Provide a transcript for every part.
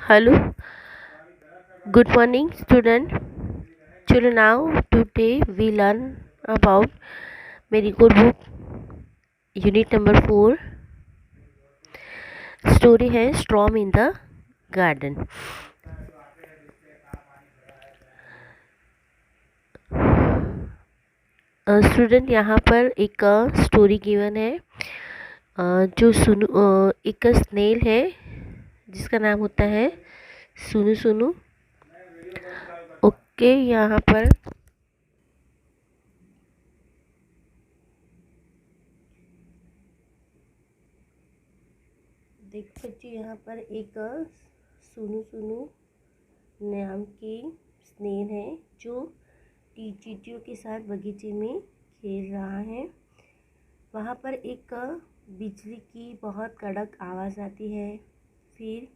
Hello, good morning, student. Children, now today we learn about Marigold book, unit number 4. Story है storm in the garden. Student यहाँ पर एक story given है। जो सुनु एक स्नेल है जिसका नाम होता है सुनु सुनु। ओके, यहाँ पर देखो बच्चे, यहाँ पर एक सुनु सुनु नाम की स्नेल है जो चींटियों के साथ बगीचे में खेल रहा है। वहाँ पर एक बिजली की बहुत कड़क आवाज़ आती है। फिर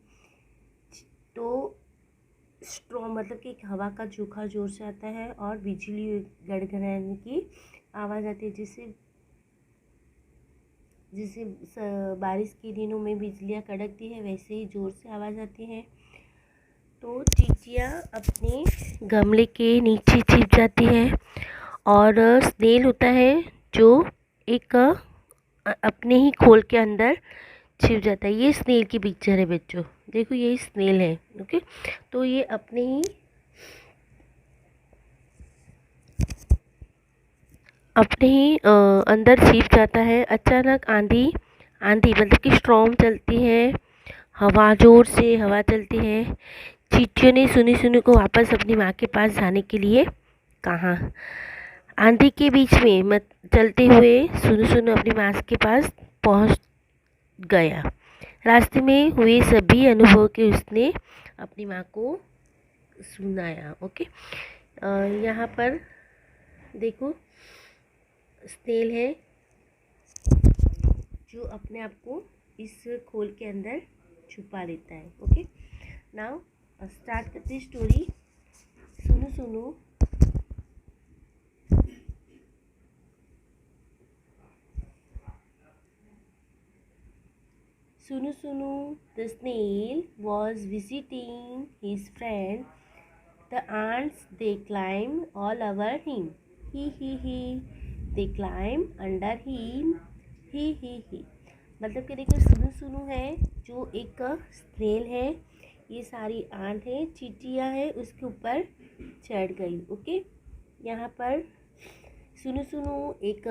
तो स्ट्रॉ मतलब कि हवा का झोंका जोर से आता है और बिजली गड़गड़ाने की आवाज़ आती है, जिससे बारिश के दिनों में बिजलियाँ कड़कती है वैसे ही ज़ोर से आवाज़ आती है। तो चींटियाँ अपने गमले के नीचे छिप जाती है और स्नेल होता है जो एक अपने ही खोल के अंदर छिप जाता है। ये स्नेल की पिक्चर है बच्चों, देखो ये स्नेल है। ओके, तो ये अपने ही अंदर छिप जाता है। अचानक आंधी मतलब कि स्ट्रॉम चलती है, हवा ज़ोर से हवा चलती है। चींटियों ने सुनी सुनी को वापस अपनी माँ के पास जाने के लिए कहा। आंधी के बीच में चलते हुए सुनु सुनु अपनी माँ के पास पहुँच गया। रास्ते में हुए सभी अनुभव के उसने अपनी माँ को सुनाया। ओके, यहाँ पर देखो स्नेल है जो अपने आप को इस खोल के अंदर छुपा लेता है। ओके, नाउ स्टार्ट करते स्टोरी। सुनो सुनो Sunu Sunu the snail was visiting his friend. The ants they climb all over him. He. They climb under him. He. मतलब कि देखो सुनु सुनु है जो एक स्नेल है, ये सारी आंट है, चींटियाँ है, उसके ऊपर चढ़ गई। ओके, यहाँ पर सुनु सुनु एक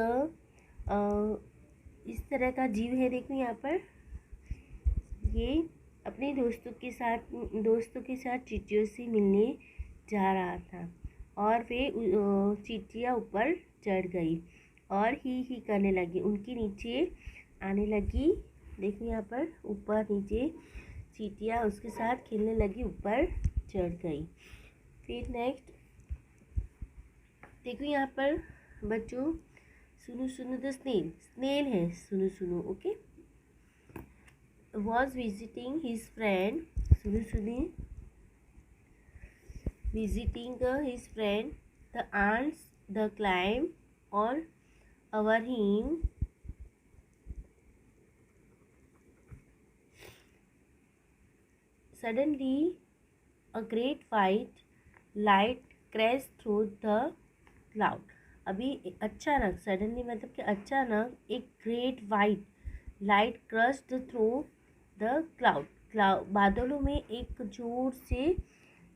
इस तरह का जीव है। देखो यहाँ पर ये अपने दोस्तों के साथ चींटियों से मिलने जा रहा था और वे चींटियाँ ऊपर चढ़ गई और ही करने लगी, उनके नीचे आने लगी। देखो यहाँ पर ऊपर नीचे चींटियाँ उसके साथ खेलने लगी, ऊपर चढ़ गई। फिर नेक्स्ट देखो यहाँ पर बच्चों, सुनु सुनु द स्नेल है सुनु सुनु। Okay, was visiting his friend. Sunu Sunu visiting his friend. The ants the climb all over him. Suddenly, a great white light crashed through the cloud. अभी अचानक, सडनली मतलब कि अचानक एक great white light crust through the cloud बादलों में एक जोर से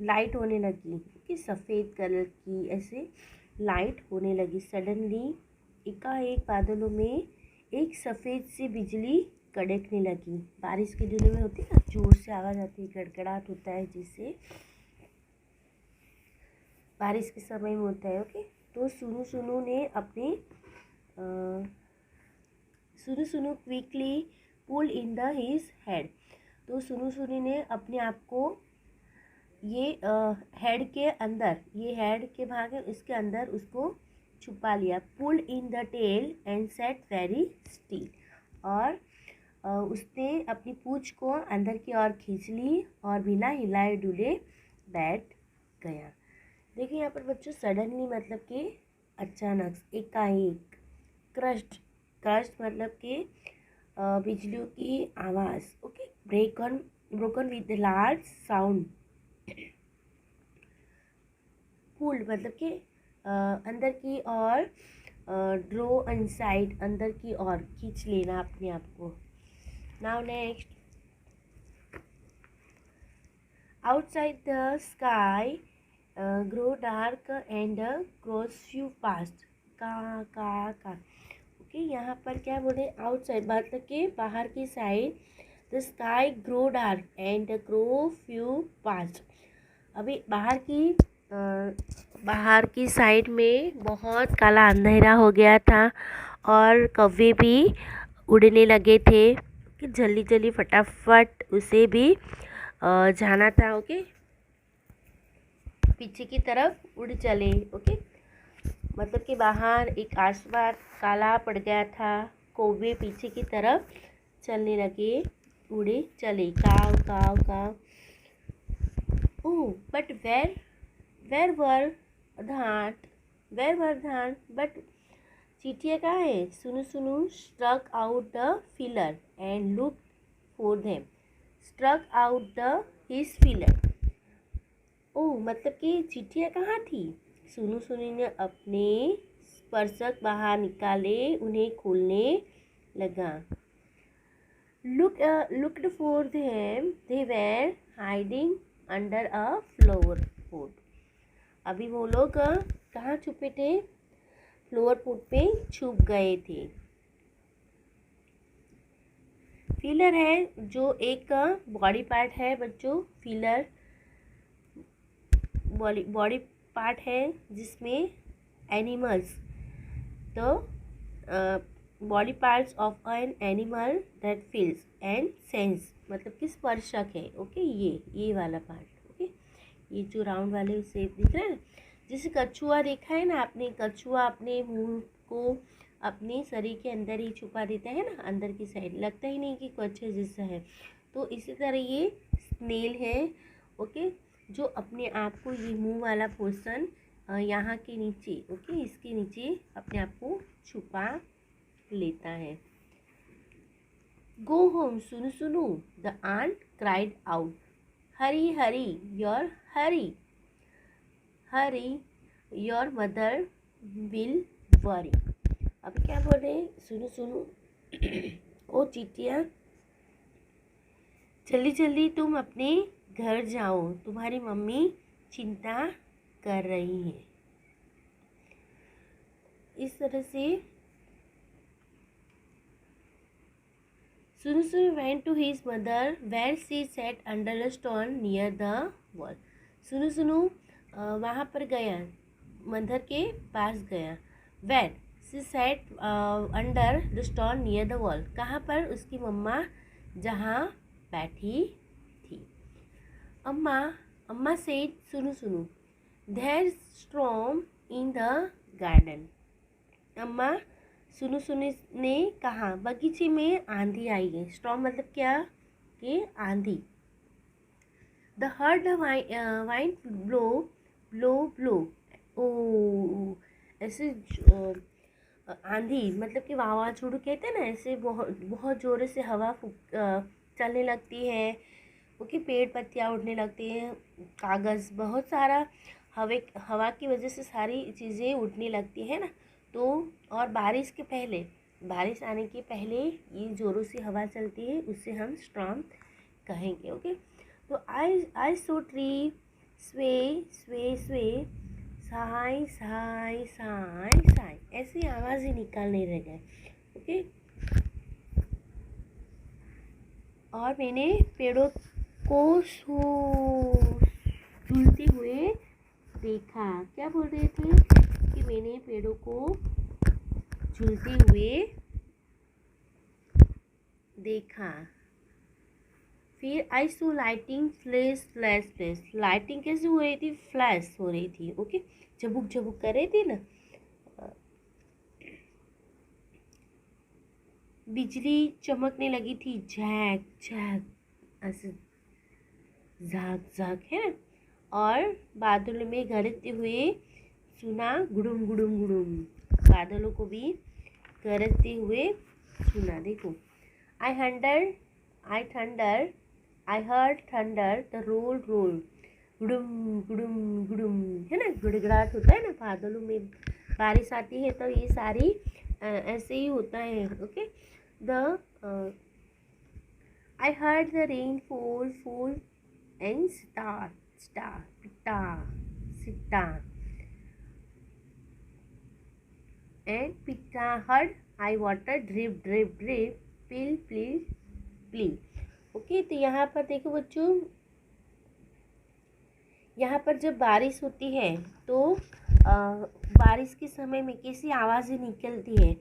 लाइट होने लगी कि सफ़ेद कलर की ऐसे लाइट होने लगी। सडनली एकाएक बादलों में एक सफ़ेद सी बिजली कड़कने लगी। बारिश के दिनों में होती है ना, जोर से आवाज़ आती है, गड़गड़ाहट होता है, जिससे बारिश के समय में होता है। ओके, तो सुनु सुनु ने अपने Sunu Sunu quickly pull in the his head. तो सुनु सुनु ने अपने आप को ये हेड के अंदर, ये हेड के भाग है इसके अंदर उसको छुपा लिया। Pull in the tail and set very still, और उसने अपनी पूंछ को अंदर की ओर खींच ली और बिना हिलाए डुले बैठ गया। देखिए यहाँ पर बच्चों, सडनली मतलब कि अचानक, एकाएक, क्रस्ट मतलब कि बिजलियों की आवाज़। Okay, break on broken with large sound. Pulled मतलब कि अंदर की और, ड्रो इनसाइड अंदर की और खींच लेना अपने आप को। Now next, outside the sky grow dark and cross you past. का ओके, यहाँ पर क्या बोले, आउटसाइड मतलब कि बाहर की side, the sky grow dark and grow few past. अभी बाहर की साइड में बहुत काला अंधेरा हो गया था और कौवे भी उड़ने लगे थे कि जल्दी जल्दी फटाफट उसे भी जाना था। ओके, पीछे की तरफ उड़ चले। ओके, मतलब कि बाहर एक आसमान काला पड़ गया था, कौवे पीछे की तरफ चलने लगे, उड़े चले। काव काव काव। ओह बट वेर वर धान बट चींटियाँ कहाँ है? Sunu Sunu struck out the filler and look for them. Struck out the his filler. ओह मतलब कि चींटियाँ कहाँ थी? सुनु सुनु ने अपने स्पर्शक बाहर निकाले, उन्हें खोलने लगा। Looked for them, they were hiding under a flower pot। अभी वो लोग कहाँ छुपे थे? फ्लोर पोट पे छुप गए थे। फीलर है जो एक बॉडी पार्ट है बच्चों। फीलर बॉडी पार्ट है जिसमें एनिमल्स, तो body parts of an animal that feels and sense, मतलब कि स्पर्शक है। ओके, ये वाला पार्ट। ओके, ये जो राउंड वाले शेप दिख रहे हैं, जैसे कछुआ देखा है ना आपने, कछुआ अपने मुंह को अपने शरीर के अंदर ही छुपा देता है ना, अंदर की साइड, लगता ही नहीं कि कछुआ जैसा है। तो इसी तरह ये स्नेल है। ओके, जो अपने आप को ये मुंह वाला पोर्शन यहाँ के नीचे, ओके, इसके नीचे अपने आप को छुपा लेता है। गो home Sunu Sunu, the ant cried out. Hurry hurry your mother will worry. अब क्या बोल रहे हैं? सुनु सुनु ओ चींटियाँ, जल्दी जल्दी तुम अपने घर जाओ, तुम्हारी मम्मी चिंता कर रही है। इस तरह से सुनु सुनु went to his mother where she sat under a stone near the wall। सुनु सुनु वहाँ पर गया, मदर के पास गया। where she sat under the stone near the wall, कहाँ पर? उसकी मम्मा जहाँ बैठी थी। अम्मा said सुनु सुनु, there's storm in the garden। अम्मा सुनु सुनु ने कहा, बगीचे में आंधी आई है। स्टॉर्म मतलब क्या? कि आंधी। The heard wind blow blow blow. ओ ऐसे आंधी मतलब कि वावाझोड़ू कहते हैं ना, ऐसे बहुत ज़ोर से हवा चलने लगती है। ओके, पेड़ पत्तियाँ उड़ने लगती हैं, कागज़, बहुत सारा हवा की वजह से सारी चीज़ें उड़ने लगती है ना। तो और बारिश आने के पहले ये ज़ोरों से हवा चलती है, उससे हम स्टॉर्म कहेंगे। ओके, तो आई सो ट्री स्वे स्वे स्वे साई साई साई साई, ऐसी आवाज़ ही निकालने रह गए। ओके, और मैंने पेड़ों को झूलते हुए देखा। क्या बोल रहे थे? कि मैंने पेड़ों को झूलते हुए देखा। फिर I saw lightning flash flash flash. Lightning कैसे हो रही थी? फ्लैश हो रही थी। ओके, झबुक झबुक कर रही थी ना। बिजली चमकने लगी थी, झैक झैक, ऐसे झाक झाक है ना। और बादलों में गरजते हुए सुना गुडुम गुडुम गुडुम। बादलों को भी गरजते हुए सुना। देखो, I thunder I heard thunder the roll roll, गुडुम गुडुम गुडुम, है ना, गुड़गड़ाहट होता है ना बादलों में, बारिश आती है तो ये सारी ऐसे ही होता है। Okay, the I heard the rain fall fall and star star पिटा सिटा एंड पिटा heard I water drip drip drip pill plea plea. Okay, तो यहाँ पर देखो बच्चों, यहाँ पर जब बारिश होती है तो बारिश के समय में कैसी आवाज़ें निकलती है,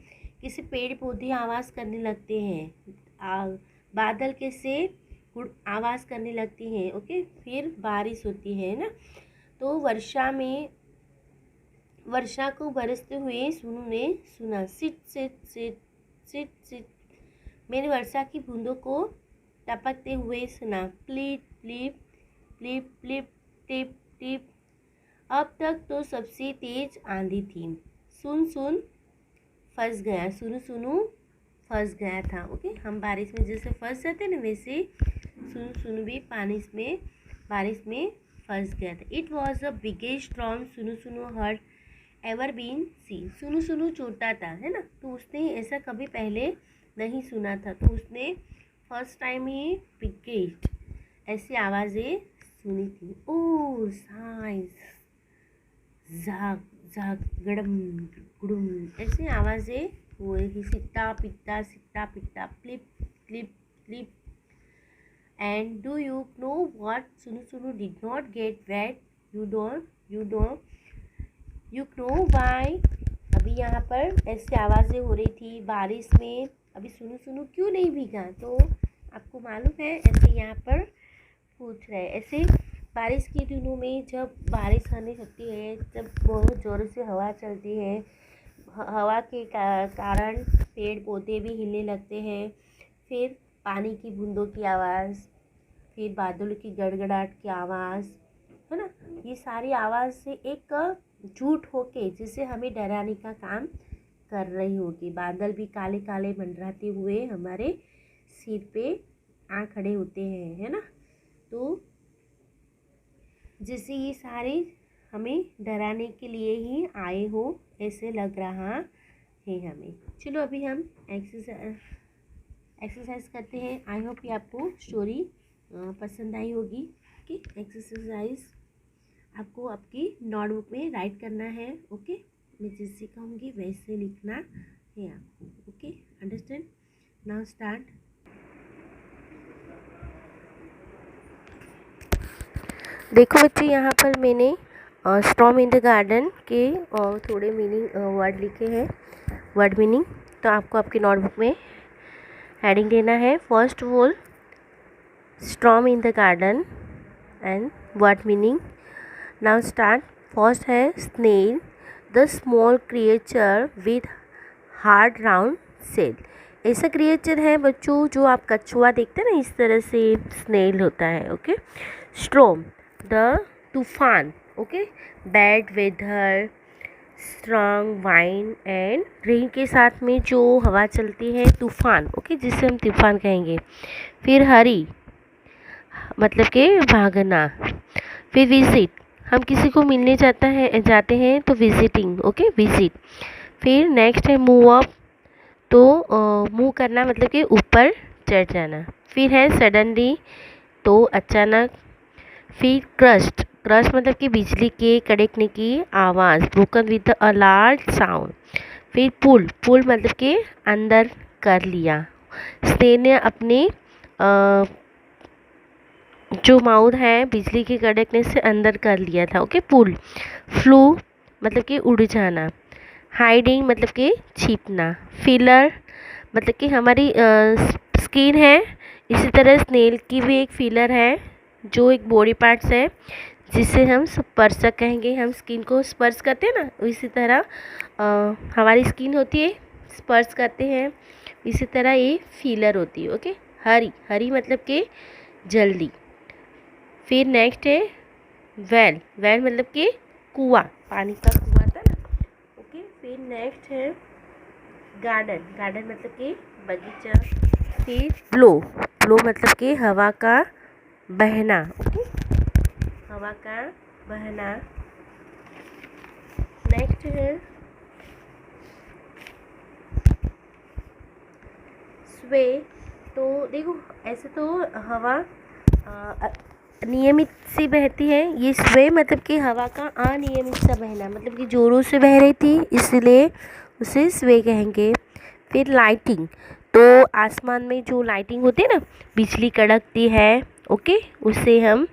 किसी पेड़ पौधे आवाज़ करने लगते हैं, बादल कैसे आवाज़ करने लगती हैं। ओके, फिर बारिश होती है ना, तो वर्षा को बरसते हुए सुनू ने सुना, sit sit sit sit sit, मैंने वर्षा की बूंदों को टपकते हुए सुना, प्लीप प्लीप प्लीप प्लीप टिप टिप। अब तक तो सबसे तेज आंधी थी। सुन सुन फंस गया, सुनु सुनु फंस गया था। ओके, हम बारिश में जैसे फंस जाते हैं ना, वैसे सुनु सुनु भी पानी में बारिश में फंस गया था। It was the biggest storm सुनु सुनु हर्ड एवर बीन सी। सुनु सुनु छोटा था, है ना, तो उसने ऐसा कभी पहले नहीं सुना था, तो उसने फर्स्ट टाइम ही बिगेस्ट ऐसी आवाज़ें सुनी थी। ओ साइंस झाग झाग गड़म गुड़ुम, ऐसी आवाज़ें हुए थी, सिट्टा पिट्टा plip plip plip. And do you know what Sunu Sunu did not get wet, you know why. अभी यहाँ पर ऐसी आवाज़ें हो रही थी बारिश में, अभी सुनु सुनु क्यों नहीं भीगा, तो आपको मालूम है ऐसे यहाँ पर पूछ रहे हैं। ऐसे बारिश के दिनों में जब बारिश आने लगती है, जब बहुत ज़ोर से हवा चलती है, हवा के कारण पेड़ पौधे भी हिलने लगते हैं, फिर पानी की बूंदों की आवाज़, फिर बादलों की गड़गड़ाहट की आवाज़, है ना, ये सारी आवाज़ से एक झूठ होके जिसे हमें डराने का काम कर रही होगी। बादल भी काले काले मंडराते हुए हमारे सिर पे आ खड़े होते हैं, है ना, तो जैसे ये सारे हमें डराने के लिए ही आए हो ऐसे लग रहा है हमें। चलो अभी हम एक्सरसाइज करते हैं। आई होप कि आपको स्टोरी पसंद आई होगी। ओके, एक्सरसाइज आपको आपकी नोटबुक में राइट करना है। ओके, मैं जैसे कहूँगी वैसे लिखना है आपको। Okay, understand? Now start. देखो बच्चे, यहाँ पर मैंने स्टॉर्म इन द गार्डन के थोड़े मीनिंग वर्ड लिखे हैं, वर्ड मीनिंग, तो आपको आपकी नोटबुक में हेडिंग देना है। First of all, storm in the garden and word meaning. Now start. First है snail, the small creature with hard round shell. ऐसा क्रिएचर है बच्चों जो आप कछुआ देखते हैं ना, इस तरह से स्नेल होता है। ओके, स्टॉर्म द तूफान। Okay, bad weather, strong wind and rain के साथ में जो हवा चलती है, तूफान। ओके, जिसे हम तूफान कहेंगे। फिर हरी मतलब के भागना। फिर विजिट, हम किसी को मिलने जाते हैं तो विजिटिंग। Okay, visit. फिर नेक्स्ट है मूव अप, तो मूव करना मतलब कि ऊपर चढ़ जाना। फिर है सडनली, तो अचानक। फिर क्रस्ट, क्रस्ट मतलब कि बिजली के कड़कने की आवाज़, broken with a large sound. फिर पुल, पुल मतलब कि अंदर कर लिया। स्नेल ने अपने जो माउथ है बिजली के कड़कने से अंदर कर लिया था। ओके, पुल। फ्लू मतलब कि उड़ जाना। हाइडिंग मतलब कि छिपना। फिलर मतलब कि हमारी स्किन है, इसी तरह स्नेल की भी एक फिलर है जो एक बॉडी पार्ट्स है जिसे हम स्पर्शक कहेंगे। हम स्किन को स्पर्श करते हैं ना, इसी तरह हमारी स्किन होती है, स्पर्श करते हैं, इसी तरह ये फीलर होती है। ओके, हरी, हरी मतलब कि जल्दी। फिर नेक्स्ट है वेल, वेल मतलब कि कुआं, पानी का कुआं था ना। ओके, फिर नेक्स्ट है गार्डन, गार्डन मतलब कि बगीचा। फिर ब्लो, ब्लो मतलब कि हवा का बहना, ओके, हवा का बहना। नेक्स्ट है स्वे। तो देखो ऐसे तो हवा नियमित से बहती है, ये स्वे मतलब कि हवा का अनियमित सा बहना, मतलब कि जोरों से बह रही थी इसलिए उसे स्वे कहेंगे। फिर लाइटिंग, तो आसमान में जो लाइटिंग होती है ना, बिजली कड़कती है, ओके, उससे हम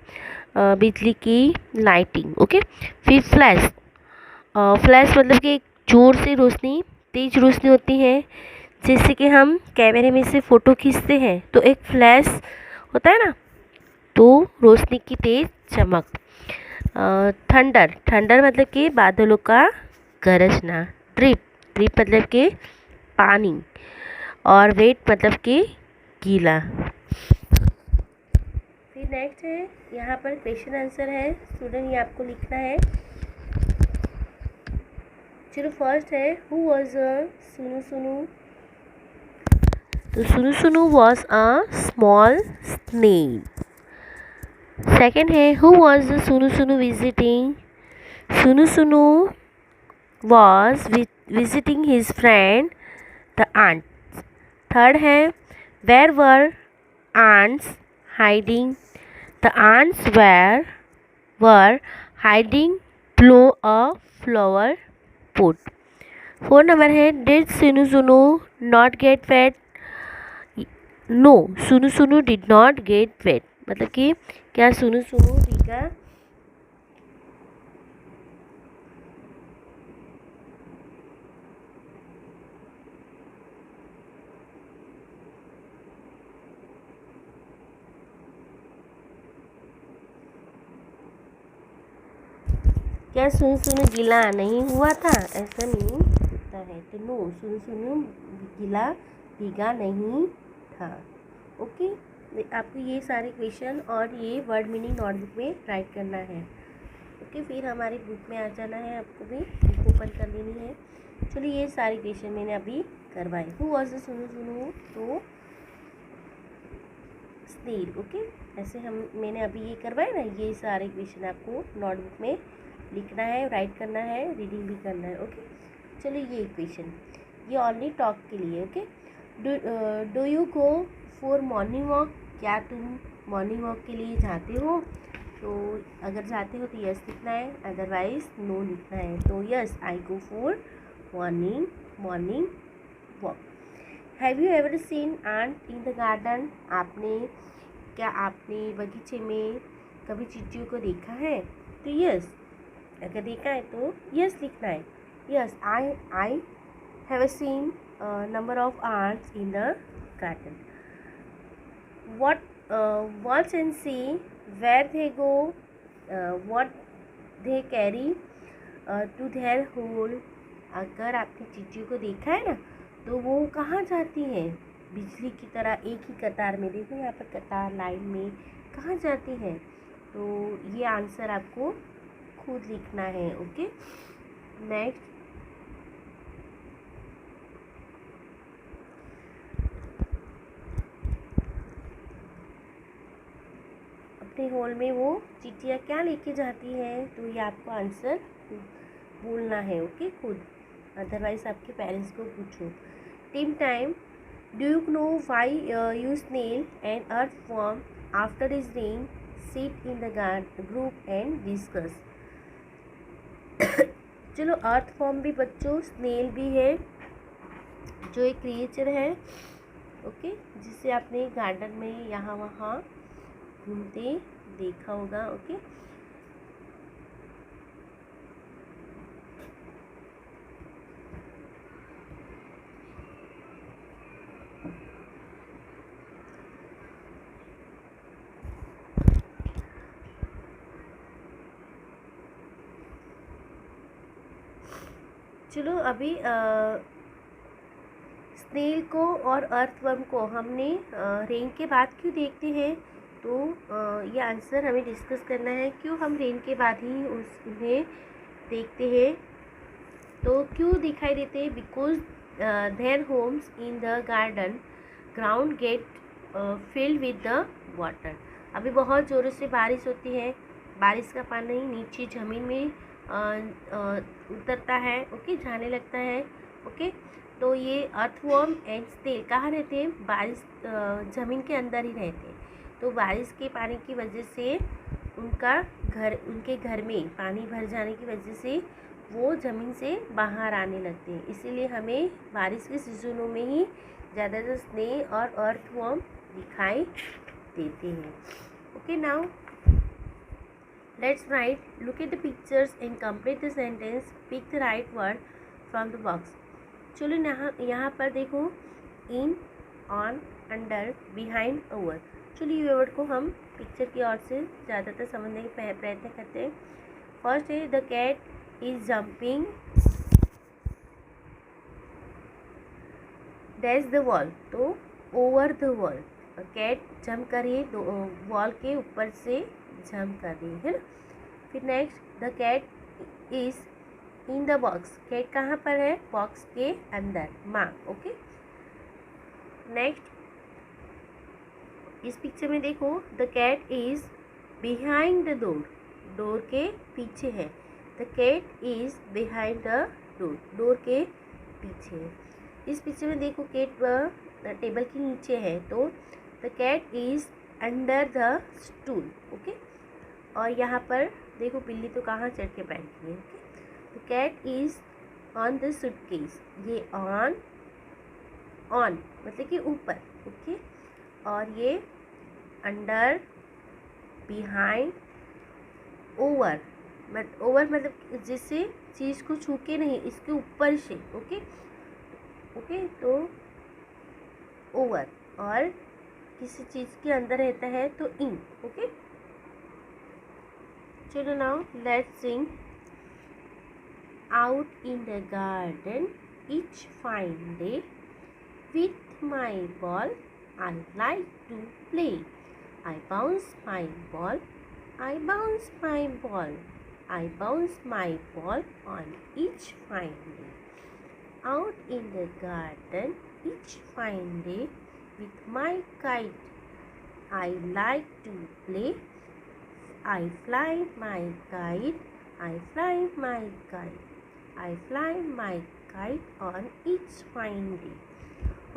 बिजली की लाइटिंग, ओके। फिर फ्लैश, फ्लैश मतलब कि जोर से रोशनी, तेज रोशनी होती है, जैसे कि हम कैमरे में से फ़ोटो खींचते हैं तो एक फ्लैश होता है ना, तो रोशनी की तेज चमक। थंडर, थंडर मतलब कि बादलों का गरजना। ड्रिप, ड्रिप मतलब कि पानी। और वेट मतलब कि गीला। फिर नेक्स्ट है, यहाँ पर क्वेश्चन आंसर है स्टूडेंट, ये आपको लिखना है। चलो फर्स्ट है, हु वॉज सुनु सुनु। तो Sunu Sunu was a small snail. Second है, who was Sunu Sunu visiting. Sunu Sunu was visiting his friend the ant. Third है, where were ants hiding. The ants were hiding below a flower pot. Four number है, did सुनु सुनु not get wet. No, सुनु सुनु did not get wet, मतलब कि क्या सुनु सुनु भीगा। क्या सुनु सुनु गीला नहीं हुआ था, ऐसा नहीं होता है। तो नो, सुनु सुनु गीला भीगा नहीं था, ओके। आपको ये सारे क्वेश्चन और ये वर्ड मीनिंग नोटबुक में राइट करना है, ओके। फिर हमारी बुक में आ जाना है, आपको भी बुक ओपन कर लेनी है। चलो ये सारे क्वेश्चन मैंने अभी करवाए। हु वॉज द सुनु सुनु, तो स्नेल, ओके। ऐसे मैंने अभी ये करवाए ना, ये सारे क्वेश्चन आपको नोटबुक में लिखना है, राइट करना है, रीडिंग भी करना है, ओके। चलो ये क्वेश्चन, ये ओनली टॉक के लिए, okay. Do you go for morning walk. क्या तुम मॉर्निंग वॉक के लिए जाते हो। तो अगर जाते हो तो यस लिखना है, अदरवाइज नो लिखना है। तो yes, I go for morning walk. Have you ever seen ant in the garden. क्या आपने बगीचे में कभी चिड़ियों को देखा है। तो यस, अगर देखा है तो यस लिखना है। Yes, I have seen number of ants in the garden. Watch and see where they go, what they carry to their hole. अगर आपने चिड़ियों को देखा है ना, तो वो कहाँ जाती है, बिजली की तरह एक ही कतार में। देखो यहाँ पर कतार लाइन में कहाँ जाती है। तो ये आंसर आपको खुद लिखना है, ओके। नेक्स्ट, अपने होल में वो चिट्टियाँ क्या लेके जाती हैं, तो ये आपको आंसर बोलना है, ओके, खुद, अदरवाइज आपके पेरेंट्स को पूछो। Team time, do you know why you snail and earthworm after is rain sit in the group and discuss. चलो, अर्थवर्म भी बच्चों स्नेल भी है, जो एक क्रिएचर है, ओके, जिसे आपने गार्डन में यहाँ वहाँ घूमते देखा होगा, ओके। चलो अभी स्नेल को और अर्थवर्म को हमने रेन के बाद क्यों देखते हैं, तो ये आंसर हमें डिस्कस करना है। क्यों हम रेन के बाद ही उन्हें देखते हैं, तो क्यों दिखाई देते हैं, because their homes in the garden ground get filled with the water. अभी बहुत ज़ोरों से बारिश होती है, बारिश का पानी नीचे ज़मीन में उतरता है, ओके, जाने लगता है, ओके। तो ये अर्थवर्म एंड स्नेल कहाँ रहते हैं? बारिश ज़मीन के अंदर ही रहते हैं। तो बारिश के पानी की वजह से उनके घर में पानी भर जाने की वजह से वो ज़मीन से बाहर आने लगते हैं। इसीलिए हमें बारिश के सीजनों में ही ज़्यादातर स्नेल और अर्थवर्म दिखाई देते हैं। Okay, now let's write, look at the pictures and complete the sentence, pick the right word from the box. चलो यहाँ पर देखो, in, on, under, behind, over. चलिए ये वर्ड को हम पिक्चर की ओर से ज़्यादातर समझने के प्रयत्न करते हैं। फर्स्ट है the cat is jumping dash the wall, तो over the wall. Cat jump कर रही है, तो वॉल के ऊपर से जंप कर रही है ना। फिर next, the cat is in the box, cat कहाँ पर है? बॉक्स के अंदर, माँ, ओके। नेक्स्ट, इस पिक्चर में देखो, the cat is behind the door, door के पीछे है। The cat is behind the door, door के पीछे है। इस पिक्चर में देखो, कैट टेबल के नीचे है, तो the cat is under the stool, okay. और यहाँ पर देखो, बिल्ली तो कहाँ चढ़ के बैठी है, okay. The cat is on the suitcase, ये ऑन मतलब कि ऊपर, ओके। और ये अंडर, बिहाइंड, ओवर मतलब जिससे चीज़ को छू के नहीं, इसके ऊपर से, ओके। तो ओवर, और किसी चीज़ के अंदर रहता है तो इन, ओके। चलो now let's Singh. Out in the garden each fine day with my ball I like to play. I bounce my ball, I bounce my ball, I bounce my ball on each fine day. Out in the garden each fine day with my kite I like to play. I fly my kite, I fly my kite, I fly my kite on each fine day.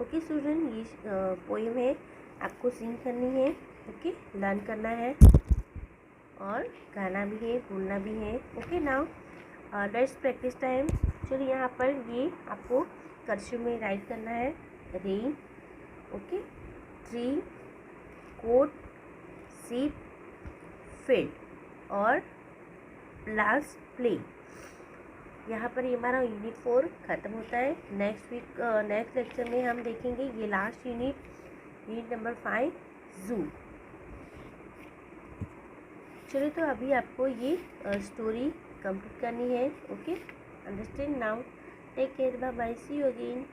Okay student, ये poem है, आपको सिंग करनी है, okay, learn करना है, और गाना भी है, बोलना भी है, okay. Now let's practice time. चलिए यहाँ पर ये आपको कर्सिव में राइट करना है। रेन, ओके, ट्री, कोट, सीप, फील्ड, और लास्ट प्ले। यहाँ पर ये हमारा यूनिट 4 ख़त्म होता है। नेक्स्ट लेक्चर में हम देखेंगे ये लास्ट यूनिट नंबर 5, जू। चलिए, तो अभी आपको ये स्टोरी कंप्लीट करनी है, okay. Understand now, take care, bye bye, see you again.